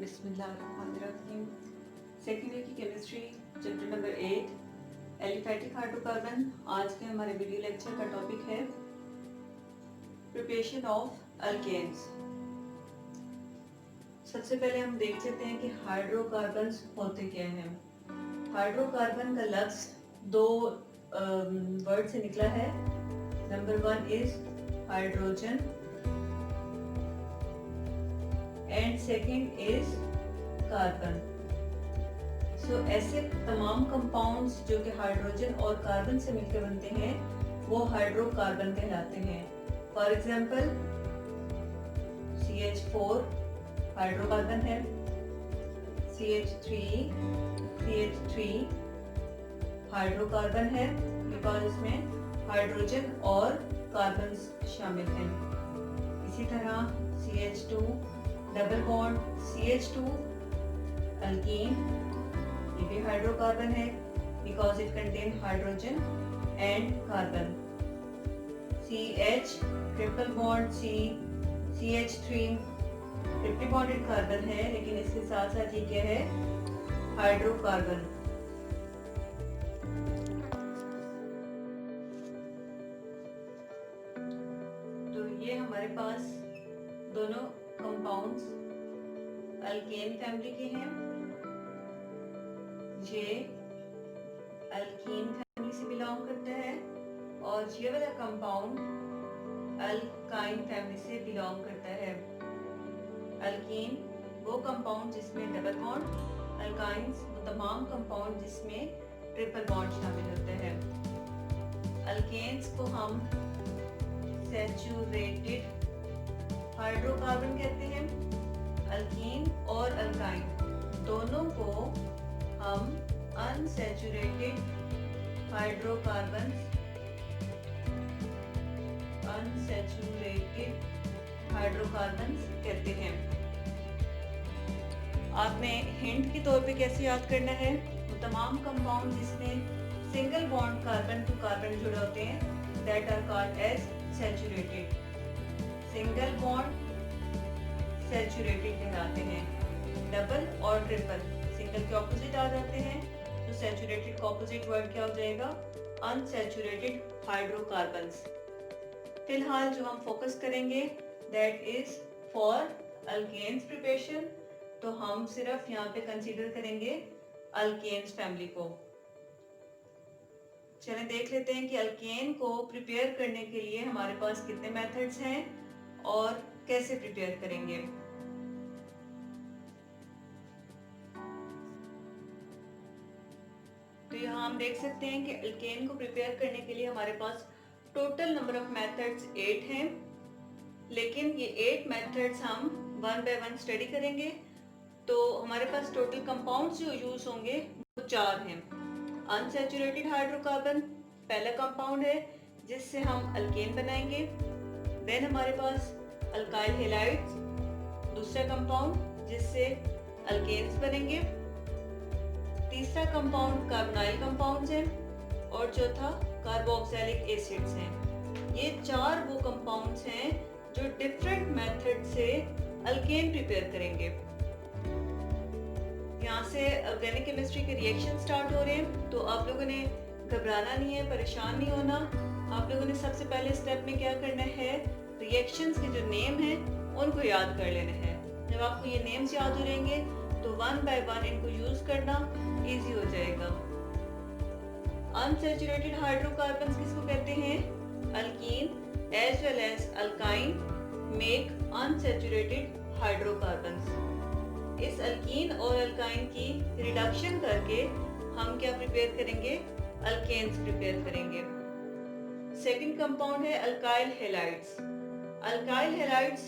बिस्मिल्लाहिर्रहमानिर्रहीम। Second year की chemistry chapter number 8 aliphatic hydrocarbon. आज के हमारे वीडियो लेक्चर का टॉपिक है प्रिपरेशन ऑफ अल्केन्स। सबसे पहले हम देख लेते हैं कि हाइड्रोकार्बन्स होते क्या हैं। हाइड्रोकार्बन का लफ्ज दो वर्ड से निकला है। Number 1 is hydrogen and second is carbon. So ऐसे तमाम कंपाउंड्स जो कि हाइड्रोजन और कार्बन से मिलकर बनते हैं वो हाइड्रोकार्बन कहलाते हैं। फॉर एग्जाम्पल CH4 हाइड्रोकार्बन है, CH3 हाइड्रोकार्बन है बिकॉज इसमें हाइड्रोजन और कार्बन शामिल हैं। इसी तरह CH2 double bond CH2 alkyne, ये भी हाइड्रोकार्बन है because it contain hydrogen and carbon. CH triple bond CH3 triply bonded carbon है लेकिन इसके साथ साथ ये क्या है, हाइड्रोकार्बन। तो ये हमारे पास दोनों कंपाउंड्स अल्केन फैमिली के हैं। ये अल्कीन फैमिली से बिलोंग करता है और ये वाला कंपाउंड अल्काइन फैमिली से बिलोंग करता है। अल्कीन वो कंपाउंड जिसमें डबल बॉन्ड, अल्काइंस वो तमाम कंपाउंड जिसमें ट्रिपल बॉन्ड शामिल होता है। अल्केन्स को हम सैचुरेटेड हाइड्रोकार्बन कहते हैं। अल्कीन और अल्काइन दोनों को हम अनसैचुरेटेड हाइड्रोकार्बन्स कहते हैं। आपने हिंट के तौर पे कैसे याद करना है, वो तमाम कंपाउंड जिसमें single bond carbon to carbon जुड़े होते हैं that are called as saturated. Single bond saturated कहलाते हैं। डबल और ट्रिपल सिंगल के ऑपोजिट आ जाते हैं तो सैचुरेटेड का ऑपोजिट वर्ड क्या हो जाएगा, अनसैचुरेटेड हाइड्रोकार्बन्स। फिलहाल जो हम फोकस करेंगे that is for alkanes preparation, तो हम सिर्फ यहाँ पे कंसीडर करेंगे अल्केन्स फैमिली को। चलें देख लेते हैं कि अल्केन को प्रिपेयर करने के लिए हमारे पास कितने मेथड्स हैं और कैसे प्रिपेयर करेंगे। तो यहाँ हम देख सकते हैं कि अल्केन को प्रिपेयर करने के लिए हमारे पास टोटल नंबर ऑफ मेथड्स 8 हैं, लेकिन ये 8 मेथड्स हम वन बाय वन स्टडी करेंगे। तो हमारे पास टोटल कंपाउंड्स जो यूज होंगे वो 4 हैं। अनसैचुरेटेड हाइड्रोकार्बन पहला कंपाउंड है जिससे हम अल्केन बनाएंगे। देन हमारे पास अल्काइल हैलाइड्स दूसरा कंपाउंड जिससे अल्केन्स बनेंगे। तीसरा कंपाउंड कार्बोनाइल कंपाउंड्स हैं और चौथा कार्बोक्सिलिक एसिड्स हैं। ये 4 वो कंपाउंड्स हैं जो डिफरेंट मेथड से अल्केन प्रिपेयर करेंगे। यहाँ से ऑर्गेनिक केमिस्ट्री के रिएक्शन स्टार्ट हो रहे हैं, तो आप लोगों ने घबराना नहीं है, परेशान नहीं होना। आप लोगों ने सबसे पहले स्टेप में क्या करना है, रिएक्शंस के जो नेम हैं उनको याद कर लेना है। जब आपको ये नेम्स याद हो जाएंगे तो वन बाय वन इनको यूज करना इजी हो जाएगा। अनसैचुरेटेड हाइड्रोकार्बन्स किसको कहते हैं, alkene as well as alkyne make unsaturated hydrocarbons. इस अल्कीन और अल्काइन की रिडक्शन करके हम क्या प्रिपेयर करेंगे, अल्केन्स प्रिपेयर करेंगे। सेकंड कंपाउंड है alkyl halides. Alkyl halides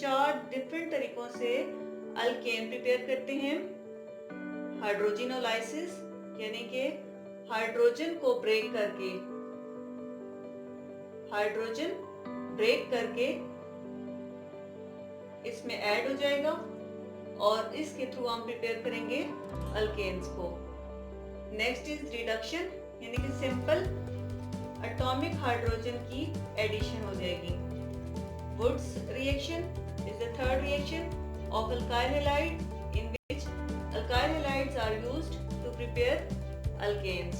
4 different तरीकों से अल्केन प्रिपेयर करते हैं। हाइड्रोजिनोलाइसिस यानी कि हाइड्रोजन को ब्रेक करके इसमें ऐड हो जाएगा और इसके थ्रू हम प्रिपेयर करेंगे अल्केन्स को। नेक्स्ट इज रिडक्शन यानी कि सिंपल एटॉमिक हाइड्रोजन की एडिशन हो जाएगी। Wurtz reaction is the third reaction of alkyl halide in which alkyl halides are used to prepare alkanes.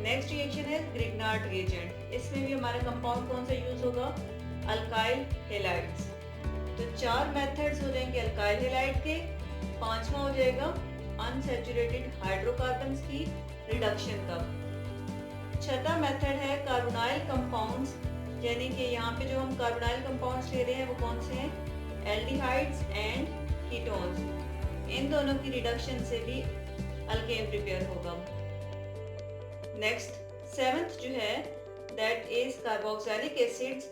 Next reaction है ग्रिग्नार्ड रिएजेंट। इसमें भी हमारा कंपाउंड कौन सा यूज होगा? Alkyl halides. तो 4 मेथड्स हो जाएंगे अल्काइल हेलाइड के। 5वां हो जाएगा अनसैचुरेटेड हाइड्रोकार्बन्स की रिडक्शन का। 6था मेथड है कार्बोनाइल कंपाउंड्स, यानी कि यहाँ पे जो हम कार्बोनाइल कंपाउंड्स ले रहे हैं वो कौन से हैं? Aldehydes and ketones. इन दोनों की रिडक्शन से भी अल्केन प्रिपेयर होगा। नेक्स्ट 7th जो है दैट इज कार्बोक्सिलिक एसिड्स।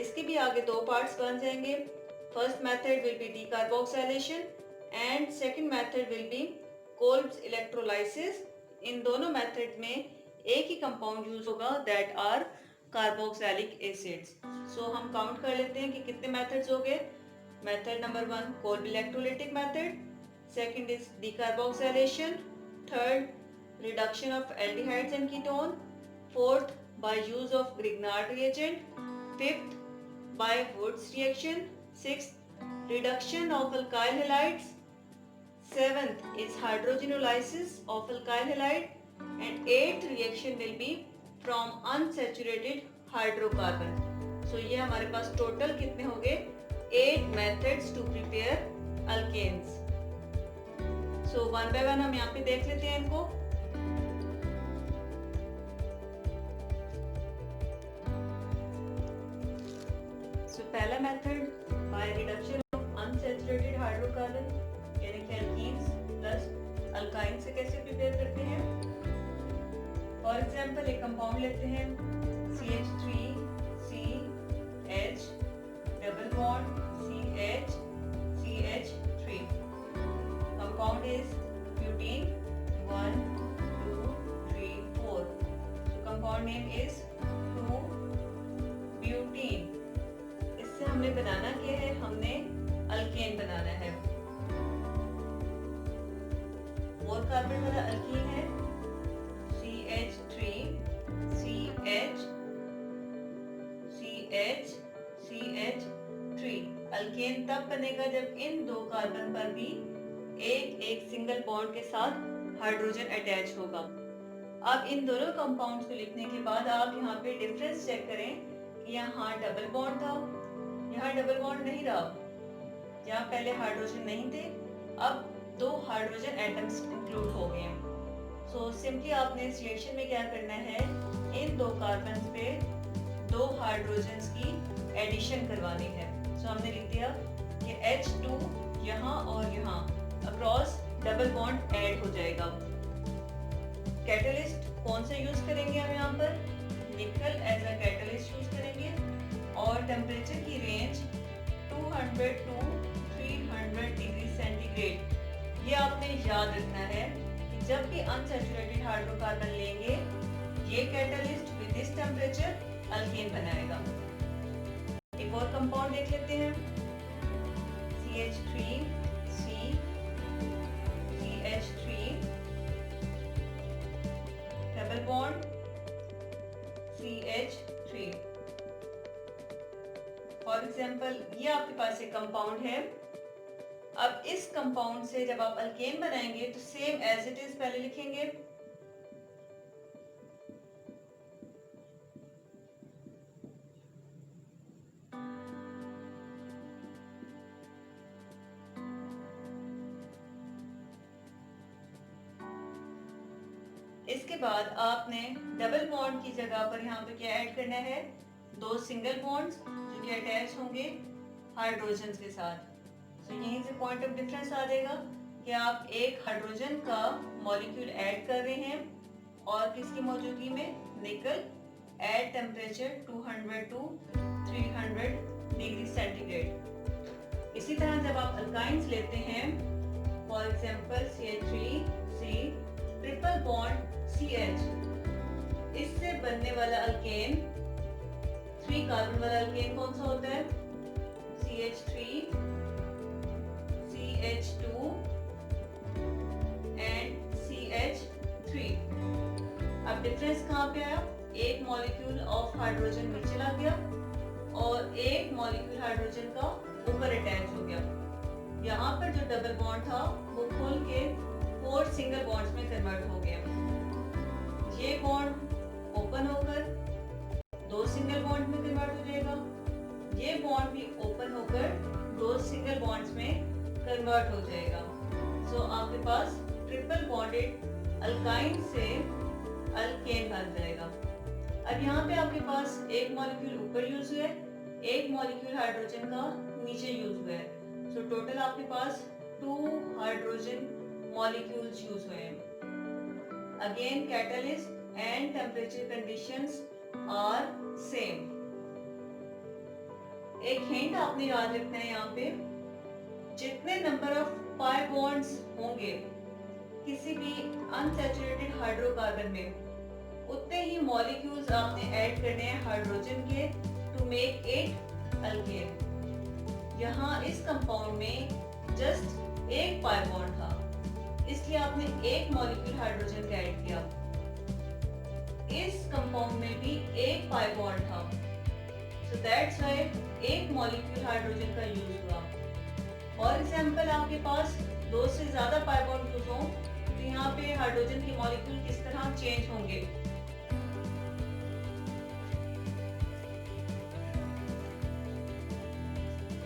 इसके भी आगे 2 पार्ट्स बन जाएंगे। First method will be decarboxylation and second method will be Kolbe's electrolysis. इन दोनों मेथड में एक ही कंपाउंड यूज होगा that are carboxylic acids. So हम काउंट कर लेते हैं कि कितने मेथड्स हो गए। Method number 1 Kolb electrolytic method, second is decarboxylation, third reduction of aldehydes and ketone, fourth by use of Grignard reagent, fifth by Woods reaction, sixth reduction of alkyl halides, seventh is hydrogenolysis of alkyl halide, and eighth reaction will be from unsaturated hydrocarbon. So ये हमारे पास total कितने हो गए? 8 methods to prepare alkanes. So one by one हम यहाँ पे देख लेते हैं इनको। पहला method by reduction of unsaturated hydrocarbon यानी कि एल्कीन्स प्लस अल्काइन से कैसे प्रिपेयर करते हैं। फॉर एग्जांपल एक कंपाउंड लेते हैं CH3CH double bond CH3। Compound is butene 1 2 3 4। So compound name is two butene. हमने बनाना क्या है? हमने अल्केन बनाना है। 4 कार्बन वाला अल्कीन है CH3 अल्केन तब बनेगा जब इन 2 कार्बन पर भी एक सिंगल बॉन्ड के साथ हाइड्रोजन अटैच होगा। अब इन दोनों कंपाउंड्स को लिखने के बाद आप यहाँ पे डिफरेंस चेक करें कि यहाँ डबल बॉन्ड था, यहाँ डबल बॉन्ड नहीं रहा। यहाँ पहले हाइड्रोजन नहीं थे, अब 2 हाइड्रोजन एटम्स इंक्लूड हो गए हैं। सो सिंपली आपने इस रिएक्शन में क्या करना है? इन 2 कार्बन पे 2 हाइड्रोजन्स की एडिशन करवानी है। सो हमने लिख दिया कि H2 यहाँ और यहाँ अक्रॉस डबल बॉन्ड ऐड हो जाएगा। कैटलिस्ट कौन सा यूज करेंगे हम यहाँ पर? निकल एज अ कैटलिस्ट यूज करेंगे और टेम्परेचर की रेंज 200 to 300 डिग्री सेंटीग्रेड। ये आपने याद रखना है कि जब भी अनसैचुरेटेड हाइड्रोकार्बन लेंगे ये catalyst with this temperature alkane बनाएगा। एक और कंपाउंड देख लेते हैं CH3 double bond CH3। For example ये आपके पास एक कंपाउंड है। अब इस कंपाउंड से जब आप अल्केन बनाएंगे तो सेम एज इट इज पहले लिखेंगे। इसके बाद आपने डबल बॉन्ड की जगह पर यहाँ पे क्या ऐड करना है? 2 सिंगल बॉन्ड्स जो कि अटैच होंगे हाइड्रोजन के साथ। तो यहीं से पॉइंट ऑफ डिफरेंस आ जाएगा कि आप एक हाइड्रोजन का मॉलिक्यूल ऐड कर रहे हैं और किसकी मौजूदगी में? निकल at temperature 200 to 300 degree centigrade. इसी तरह जब आप अल्काइंस लेते हैं for example CH3C triple bond CH, इससे बनने वाला अल्केन 3 कार्बन वाला अल्केन कौन सा होता है? CH3 CH2 and CH3। अब डिफरेंस कहाँ पे आया? एक मॉलिक्यूल ऑफ हाइड्रोजन नीचे चला गया और एक मॉलिक्यूल हाइड्रोजन का ऊपर अटैच हो गया। यहाँ पर जो डबल बॉन्ड था वो खुल के 4 सिंगल बॉन्ड्स में कन्वर्ट हो गया। ये बॉन्ड ओपन होकर 2 सिंगल बॉन्ड में कन्वर्ट हो जाएगा, ये बॉन्ड भी ओपन होकर 2 सिंगल बॉन्ड्स में कन्वर्ट हो जाएगा। सो आपके पास ट्रिपल बॉन्डेड अल्काइन से अल्केन बन जाएगा। अब यहाँ पे आपके पास एक मॉलिक्यूल ऊपर यूज हुआ है, एक मॉलिक्यूल हाइड्रोजन का नीचे यूज हुआ है। सो टोटल आपके पास 2 हाइड्रोजन मॉलिक्यूल्स यूज हुए हैं। Again catalyst and temperature conditions are same. एक हिंट आपने याद रखना है, यहाँ पे जितने नंबर ऑफ पाई बॉन्ड्स होंगे किसी भी अनसैचुरेटेड हाइड्रोकार्बन में, उतने ही मॉलिक्यूल्स आपने ऐड करने हैं हाइड्रोजन के टू मेक इट अल्केन। यहाँ इस कंपाउंड में जस्ट एक पाई बॉन्ड था, इसलिए आपने एक मॉलिक्यूल हाइड्रोजन का ऐड किया। इस कंपाउंड में भी एक पाई बॉन्ड था, सो दैट्स व्हाई एक मॉलिक्यूल हाइड्रोजन का यूज हुआ। फॉर एग्जांपल आपके पास 2 से ज्यादा पाई बॉन्ड यूज हो तो यहाँ पे हाइड्रोजन के मॉलिक्यूल किस तरह चेंज होंगे।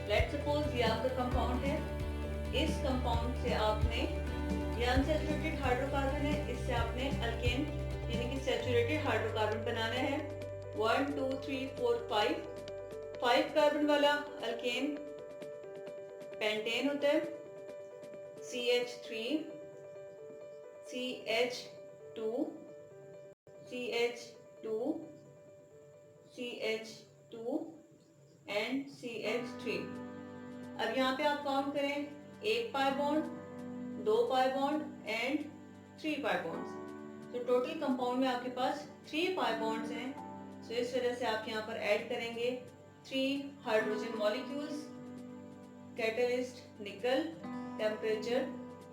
लेट्स सपोज ये आपका कंपाउंड है, इस कंपाउंड से आपने, ये अनसैचुरेटेड हाइड्रोकार्बन है, इससे आपने अल्केन यानी कि सैचुरेटेड हाइड्रोकार्बन बनाना है। 1 2 3 4 5 कार्बन वाला अल्केन पेंटेन होता है। CH3 CH2 CH2 CH2 and CH3। अब यहाँ पे आप काउंट करें, 1 pi bond, 2 pi bond and 3 pi bonds. तो टोटल कंपाउंड में आपके पास 3 पाई बॉन्ड्स हैं। तो इस वजह से आप यहाँ पर ऐड करेंगे 3 हाइड्रोजन मॉलिक्यूल्स। कैटलिस्ट निकल, टेम्परेचर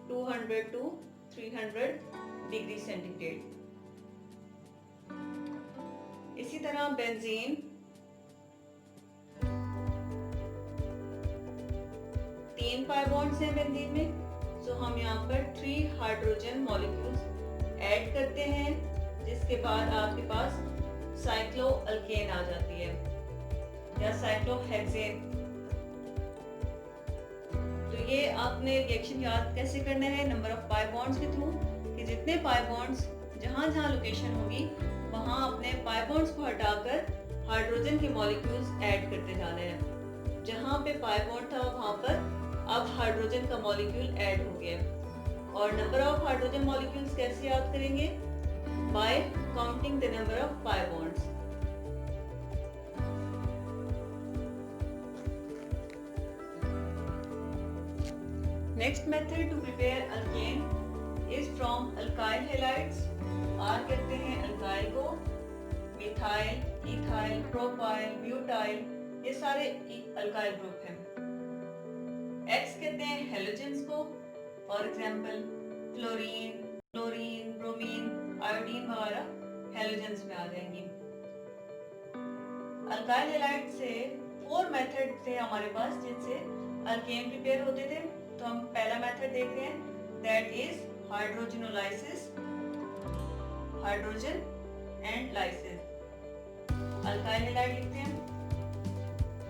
200 to 300 डिग्री सेंटीग्रेड। इसी तरह बेंजीन 3 पाई बॉन्ड्स हैं बेंजीन में, सो हम यहाँ पर 3 हाइड्रोजन मॉलिक्यूल्स ऐड करते हैं, जिसके बाद आपके पास साइक्लो अल्केन आ जाती है या साइक्लोहेक्सेन। तो ये आपने रिएक्शन याद कैसे करना है, नंबर ऑफ पाई बॉन्ड्स के थ्रू, कि जितने पाई बॉन्ड्स जहाँ जहाँ लोकेशन होगी वहाँ अपने पाई बॉन्ड्स को हटाकर हाइड्रोजन के मॉलिक्यूल्स ऐड करते जाने हैं। जहाँ पे पाई बॉन्ड था वहाँ पर अब हाइड्रोजन का मॉलिक्यूल ऐड हो गया। और नंबर ऑफ हाइड्रोजन मॉलिक्यूल्स कैसे याद करेंगे, by counting the number of pi bonds. Next method to prepare alkane is from alkyl halides. R कहते हैं अल्काइल को, मिथाइल, इथाइल, प्रोपाइल, ब्यूटाइल, ये सारे अल्काइल ग्रुप हैं। एक्स कहते हैं हेलोजेंस को, for example chlorine, chlorine, bromine, iodine वगैरह हेलोजेंस में आ जाएंगी। अल्काइल हैलाइड से 4 मेथड थे हमारे पास जिनसे अल्केन प्रिपेयर होते थे। तो हम पहला मेथड देख रहे हैं, that is hydrogenolysis, hydrogen and lysis. Alkyl halide लिखते हैं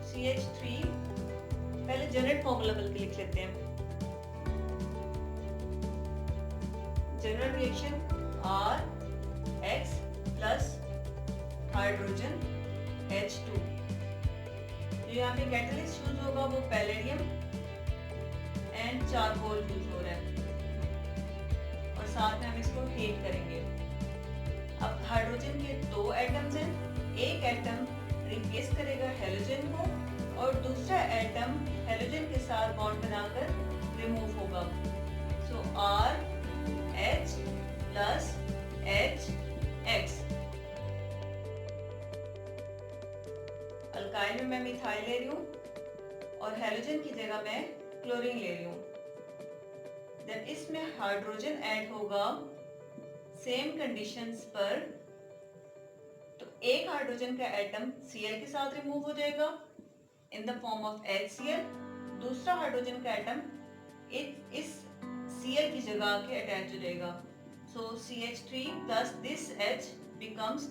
CH3, पहले जनरल फॉर्मूला बल्कि लिख लेते हैं। General reaction RX plus hydrogen H2। जो यहाँ पे कैटलिस्ट यूज होगा वो पैलेडियम एंड चारकोल यूज हो रहा है, और साथ में हम इसको हीट करेंगे। अब हाइड्रोजन के 2 एटम्स हैं, एक एटम रिप्लेस करेगा हेलोजन को और दूसरा एटम हेलोजन के साथ बॉन्ड बनाकर रिमूव होगा। सो RH प्लस HX। अल्काइल में मैं मिथाइल ले रही हूँ और हेलोजन की जगह मैं क्लोरीन ले रही हूँ। जब इसमें हाइड्रोजन ऐड होगा सेम कंडीशंस पर, तो एक हाइड्रोजन का एटम Cl के साथ रिमूव हो जाएगा in the form of HCl, दूसरा हाइड्रोजन का एटम इस Cl की जगह आके अटैच हो जाएगा। सो CH3 plus this H becomes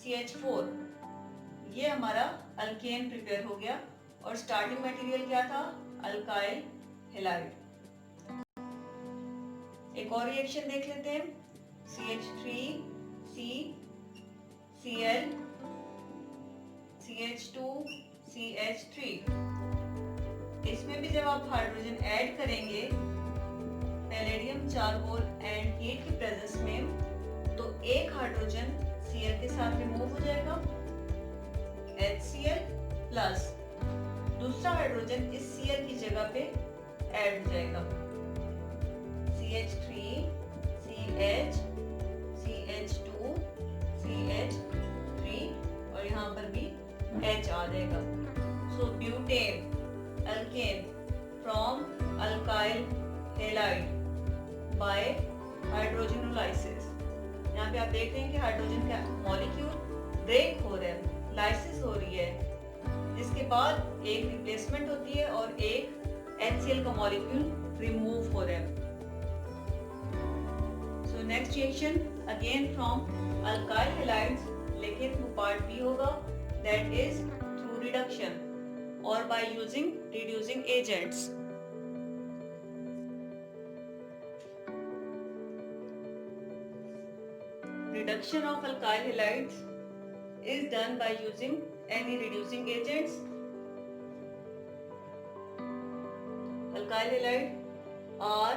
CH4। ये हमारा अल्केन प्रिपेयर हो गया और स्टार्टिंग मटेरियल क्या था? Alkyl halide. एक और रिएक्शन देख लेते हैं। CH3C Cl CH2 CH3। इसमें भी जब आप हाइड्रोजन ऐड करेंगे पैलेडियम चारकोल एंड हीट की प्रेजेंस में, तो एक हाइड्रोजन Cl के साथ रिमूव हो जाएगा HCl प्लस दूसरा हाइड्रोजन इस Cl की जगह पे ऐड हो जाएगा CH3 CH CH2 CH3 और यहाँ पर भी H आ जाएगा। So butane alkane from alkyl halide by hydrogenolysis. यहाँ पे आप देख रहे हैं कि हाइड्रोजन का मॉलिक्यूल ब्रेक हो रहा है, लाइसिस हो रही है, जिसके बाद एक रिप्लेसमेंट होती है और एक HCl का मॉलिक्यूल रिमूव हो रहा है। So next reaction again from alkyl halides, लेकिन वो पार्ट बी होगा, दैट इज थ्रू रिडक्शन और by using reducing agents. Reduction of alkyl halides is done by using any reducing agents. Alkyl halide R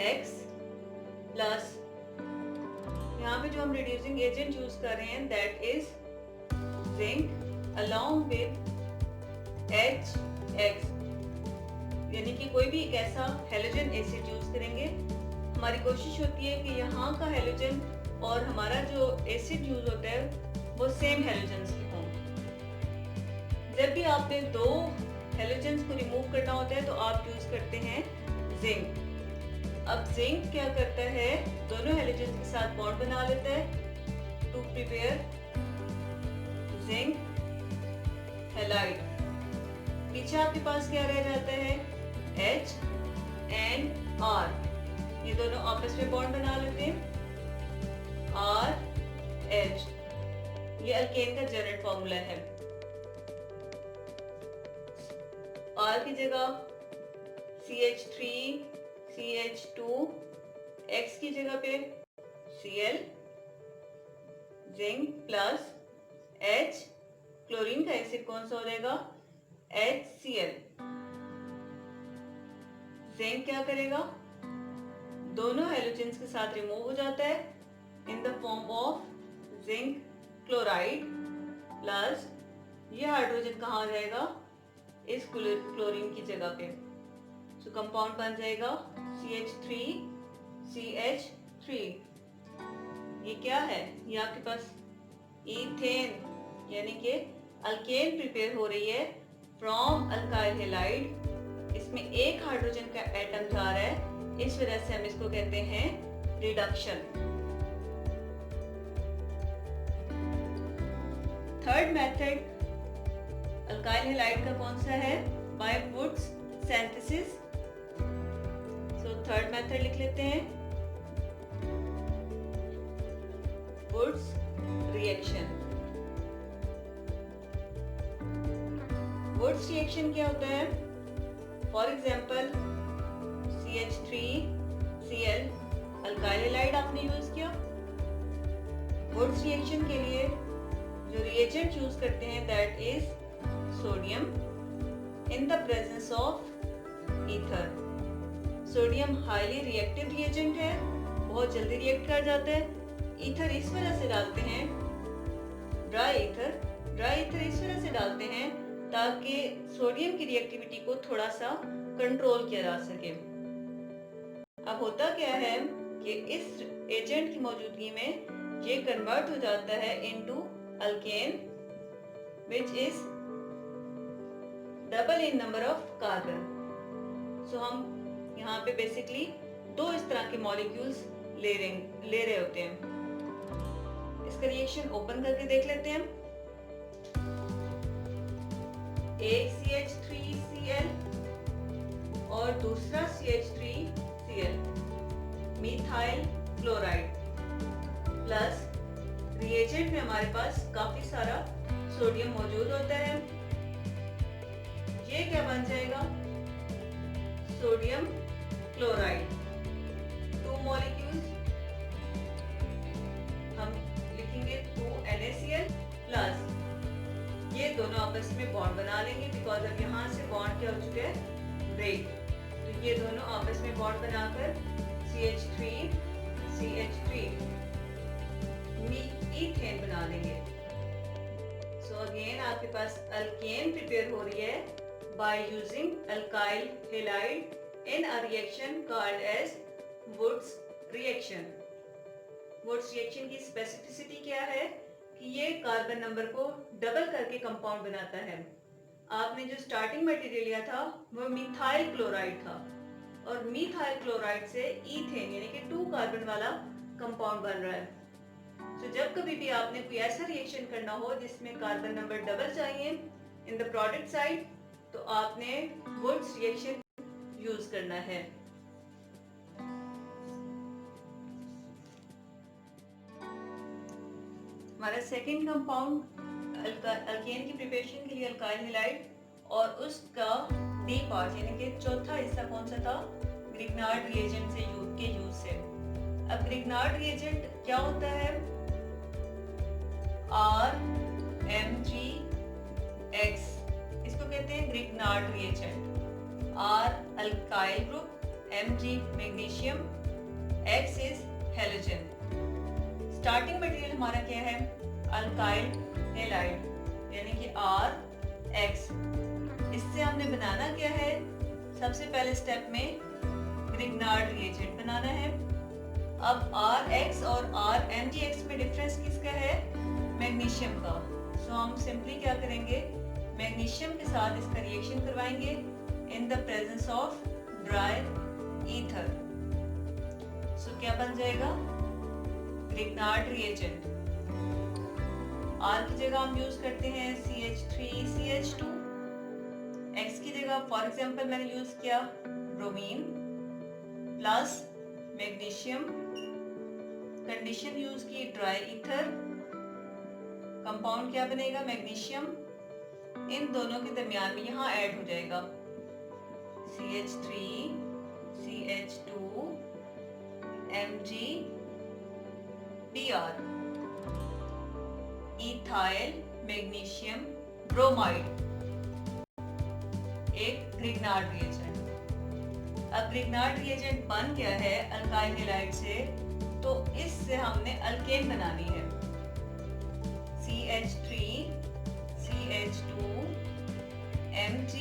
X plus, यहाँ पे जो हम reducing agent use कर रहे हैं that is zinc along with HX, यानी कि कोई भी एक ऐसा हेलोजन एसिड यूज करेंगे। हमारी कोशिश होती है कि यहाँ का हेलोजन और हमारा जो एसिड यूज होता है वो सेम हेलोजेंस के हों। जब भी आपने दो हेलोजेंस को रिमूव करना होता है तो आप यूज करते हैं जिंक। अब जिंक क्या करता है, दोनों हेलोजेंस के साथ बॉन्ड बना लेता है टू प्रिपेयर जिंक हैलाइड। पीछे आपके पास क्या रह जाता है? H एंड R, ये दोनों आपस में बॉन्ड बना लेते हैं RH। ये अल्केन का जनरल फॉर्मूला है। R की जगह CH3 CH2, X की जगह पे Cl zinc plus H, chlorine का एसिड कौन सा हो जाएगा? HCl। जिंक क्या करेगा? दोनों हेलोजेंस के साथ रिमूव हो जाता है in the form of zinc chloride plus ये हाइड्रोजन कहाँ आ जाएगा? इस क्लोरीन की जगह पे। सो कंपाउंड बन जाएगा CH3 CH3। ये क्या है? ये आपके पास इथेन, यानी कि अल्केन प्रिपेयर हो रही है फ्रॉम अल्काइल हैलाइड। इसमें एक हाइड्रोजन का एटम जा रहा है, इस वजह से हम इसको कहते हैं reduction. Third method alkyl halide का कौन सा है? By Wurtz synthesis. So third method लिख लेते हैं, वुड्स रिएक्शन। वुड्स रिएक्शन क्या होता है? For example CH3 Cl alkyl halide आपने यूज किया। वुड्स रिएक्शन के लिए जो रिएजेंट यूज करते हैं that is sodium in the presence of ether. Sodium highly reactive reagent है, बहुत जल्दी रिएक्ट कर जाता है। ईथर इस वजह से डालते हैं, ड्राई ईथर इस वजह से डालते हैं ताकि सोडियम की रिएक्टिविटी को थोड़ा सा कंट्रोल किया जा सके। अब होता क्या है कि इस एजेंट की मौजूदगी में ये कन्वर्ट हो जाता है into alkane which is double in number of carbon. So हम यहाँ पे बेसिकली दो इस तरह के मॉलिक्यूल्स ले रहे होते हैं। इसका रिएक्शन ओपन करके देख लेते हैं। एक CH3Cl और और दूसरा CH3Cl methyl chloride plus reagent में हमारे पास काफी सारा सोडियम मौजूद होता है। ये क्या बन जाएगा? Sodium chloride. 2 मॉलिक्यूल्स हम लिखेंगे 2NaCl प्लस ये दोनों आपस में बॉन्ड बना लेंगे बिकॉज अब यहाँ से बॉन्ड क्या हो चुका है? ब्रेक। तो ये दोनों आपस में बॉन्ड बनाकर CH3 मीथेन बना देंगे। सो अगेन आपके पास अल्केन प्रिपेयर हो रही है by using alkyl halide in a reaction called as Wurtz reaction. Wurtz reaction की स्पेसिफिसिटी क्या है कि ये कार्बन नंबर को डबल करके कंपाउंड बनाता है। आपने जो स्टार्टिंग मटेरियल लिया था वो मिथाइल क्लोराइड था और मिथाइल क्लोराइड से ईथेन यानी कि 2 कार्बन वाला कंपाउंड बन रहा है। तो जब कभी भी आपने कोई ऐसा रिएक्शन करना हो जिसमें कार्बन नंबर डबल चाहिए इन द प्रोडक्ट साइड तो आपने वुड्स रिएक्शन यूज करना है। हमारा सेकेंड कंपाउंड अल्केन की प्रिपरेशन के लिए अल्काइल हैलाइड और उसका डी पार्ट यानी कि चौथा हिस्सा कौन सा था? ग्रिग्नार्ड रिएजेंट से यूज से। अब ग्रिग्नार्ड रिएजेंट क्या होता है? RMgX इसको कहते हैं Grignard reagent. R alkyl group, Mg magnesium, X is halogen. Starting material हमारा क्या है? अल्काइल हैलाइड यानी कि RX। इससे हमने बनाना क्या है? सबसे पहले स्टेप में ग्रिग्नार्ड रिएजेंट बनाना है। अब RX और RMgX में डिफरेंस किसका है? मैग्नीशियम का। सो हम सिंपली क्या करेंगे? मैग्नीशियम के साथ इसका रिएक्शन करवाएंगे in the presence of dry ether. So क्या बन जाएगा? Grignard reagent. R की जगह हम यूज करते हैं CH3CH2। X की जगह फॉर एग्जांपल मैंने यूज किया bromine plus magnesium. Condition use की ड्राई ईथर। कंपाउंड क्या बनेगा? मैग्नीशियम। इन दोनों के दरमियान में यहाँ ऐड हो जाएगा CH3 CH2 Mg Br ethyl magnesium bromide एक ग्रिग्नार्ड रिएजेंट। अब ग्रिग्नार्ड रिएजेंट बन गया है अल्काइल हैलाइड से तो इससे हमने अल्केन बनानी है। CH3 CH2 Mg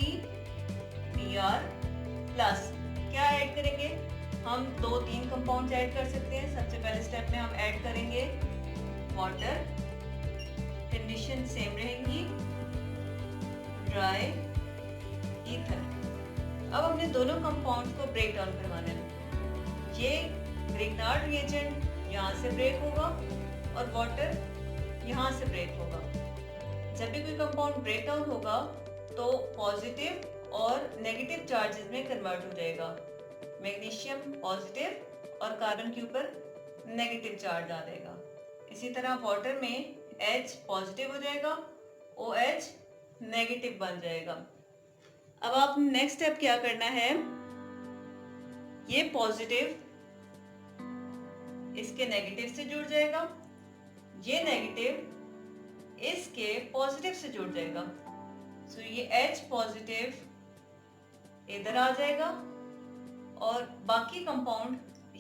Br plus क्या ऐड करेंगे? हम 2-3 कंपाउंड ऐड कर सकते हैं। सबसे पहले स्टेप में हम ऐड करेंगे वाटर। कंडीशन सेम रहेंगी ड्राई ईथर। अब हमने दोनों कंपाउंड को ब्रेक डाउन करवाना है। ये ग्रिग्नार्ड रिएजेंट यहाँ से ब्रेक होगा और वाटर यहाँ से ब्रेक होगा। जब भी कोई कंपाउंड ब्रेक डाउन होगा तो पॉजिटिव और नेगेटिव चार्जेस में कन्वर्ट हो जाएगा। मैग्नीशियम पॉजिटिव और कार्बन के ऊपर नेगेटिव चार्ज आ जाएगा। इसी तरह वाटर में H पॉजिटिव हो जाएगा, OH नेगेटिव बन जाएगा। अब आप नेक्स्ट स्टेप क्या करना है? ये पॉजिटिव इसके नेगेटिव से जुड़ जाएगा, ये नेगेटिव इसके पॉजिटिव से जुड़ जाएगा। सो ये H पॉजिटिव इधर आ जाएगा और बाकी कंपाउंड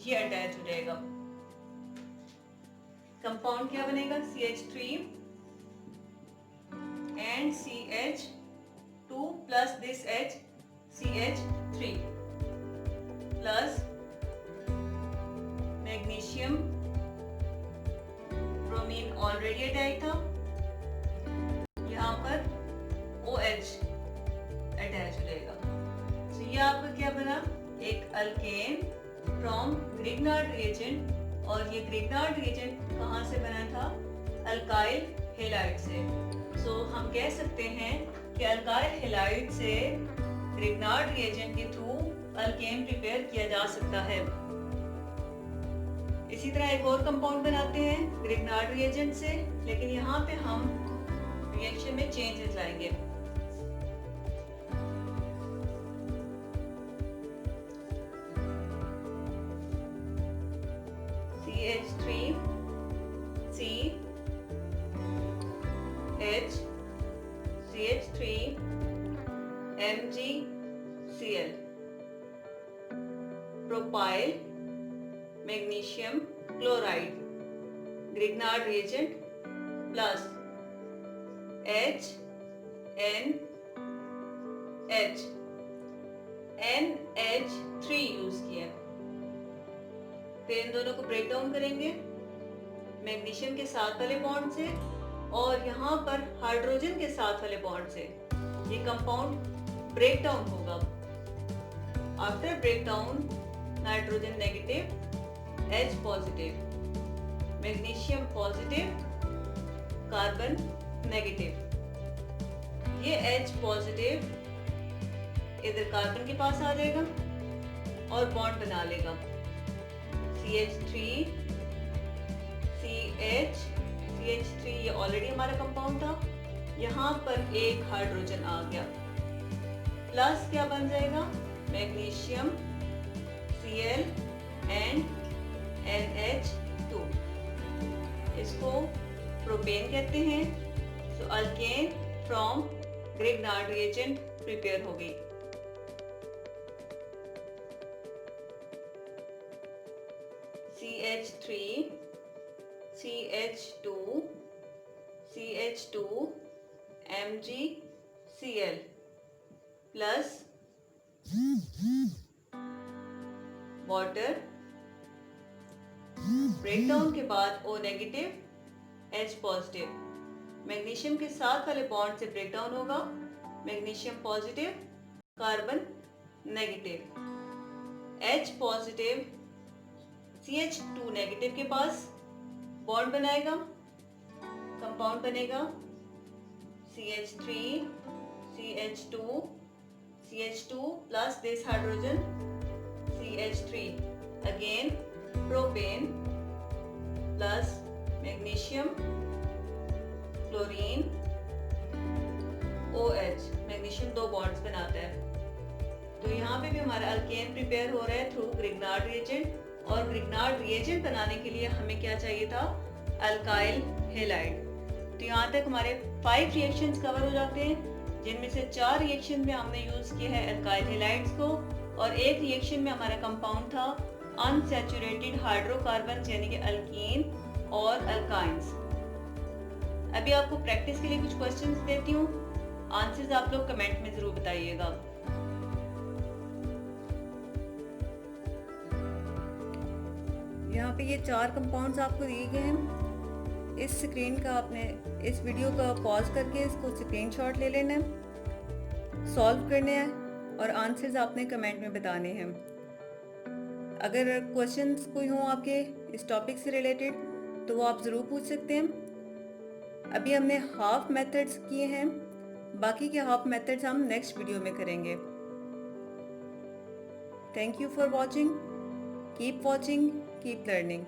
ये अटैच हो जाएगा। कंपाउंड क्या बनेगा? CH3 and CH2 plus this H CH3 plus magnesium bromine already attach था, यहाँ पर OH अटैच हो जाएगा। तो ये आपका क्या बना? एक अल्केन फ्रॉम ग्रिग्नार्ड रिएजेंट। और ये ग्रिग्नार्ड रिएजेंट कहाँ से बना था? अल्काइल हैलाइड से। सो हम कह सकते हैं कि अल्काइल हैलाइड से ग्रिग्नार्ड रिएजेंट के थ्रू अल्केन प्रिपेयर किया जा सकता है। इसी तरह एक और कंपाउंड बनाते हैं ग्रिग्नार्ड रिएजेंट से, लेकिन यहाँ पे हम रिएक्शन में चेंजेस लाएंगे। CH3 C H CH3 MgCl propyl magnesium chloride Grignard reagent plus NH3 use किया। फिर इन दोनों को ब्रेक डाउन करेंगे मैग्नीशियम के साथ वाले बॉन्ड से और यहाँ पर हाइड्रोजन के साथ वाले बॉन्ड से। ये कंपाउंड ब्रेक डाउन होगा। After break down nitrogen negative, H positive, magnesium positive, carbon negative. ये H पॉजिटिव इधर कार्बन के पास आ जाएगा और बॉन्ड बना लेगा। CH3 CH3 ये ऑलरेडी हमारा कंपाउंड था, यहाँ पर एक हाइड्रोजन आ गया, प्लस क्या बन जाएगा मैग्नीशियम Cl एंड NH2। इसको प्रोपेन कहते हैं। So alkane from Grignard reagent prepare हो गई। CH3 CH2 MgCl plus water, breakdown के बाद O negative, H positive, magnesium के साथ वाले बॉन्ड से ब्रेकडाउन होगा magnesium positive, carbon negative, H positive CH2 negative के पास बॉन्ड बनाएगा, कंपाउंड बनेगा CH3 CH2 plus this hydrogen CH3 again propane plus magnesium chlorine OH, magnesium दो बॉन्ड्स बनाता है। तो यहाँ पे भी हमारा अल्केन प्रिपेयर हो रहा है थ्रू ग्रिग्नार्ड रिएजेंट। और ग्रिग्नार्ड रिएजेंट बनाने के लिए हमें क्या चाहिए था अल्काइल हेलाइड। तो यहाँ तक हमारे 5 रिएक्शंस कवर हो जाते हैं, जिनमें से 4 रिएक्शन में हमने यूज किया है अल्काइल हेलाइड्स को और एक रिएक्शन में हमारा कंपाउंड था अनसैचुरेटेड हाइड्रोकार्बन यानी कि अल्कीन और अल्काइंस। अभी आपको प्रैक्टिस के लिए कुछ क्वेश्चंस देती हूँ, आंसर्स आप लोग कमेंट में जरूर बताइएगा। यहाँ पे ये 4 कंपाउंड्स आपको दिए गए हैं। इस स्क्रीन का आपने इस वीडियो का पॉज करके इसको स्क्रीनशॉट ले लेना है, सॉल्व करने हैं और आंसर्स आपने कमेंट में बताने हैं। अगर क्वेश्चंस कोई हो आपके इस टॉपिक से रिलेटेड तो वो आप ज़रूर पूछ सकते हैं। अभी हमने हाफ मेथड्स किए हैं, बाकी के हाफ मेथड्स हम नेक्स्ट वीडियो में करेंगे। Thank you for watching, keep watching, keep learning.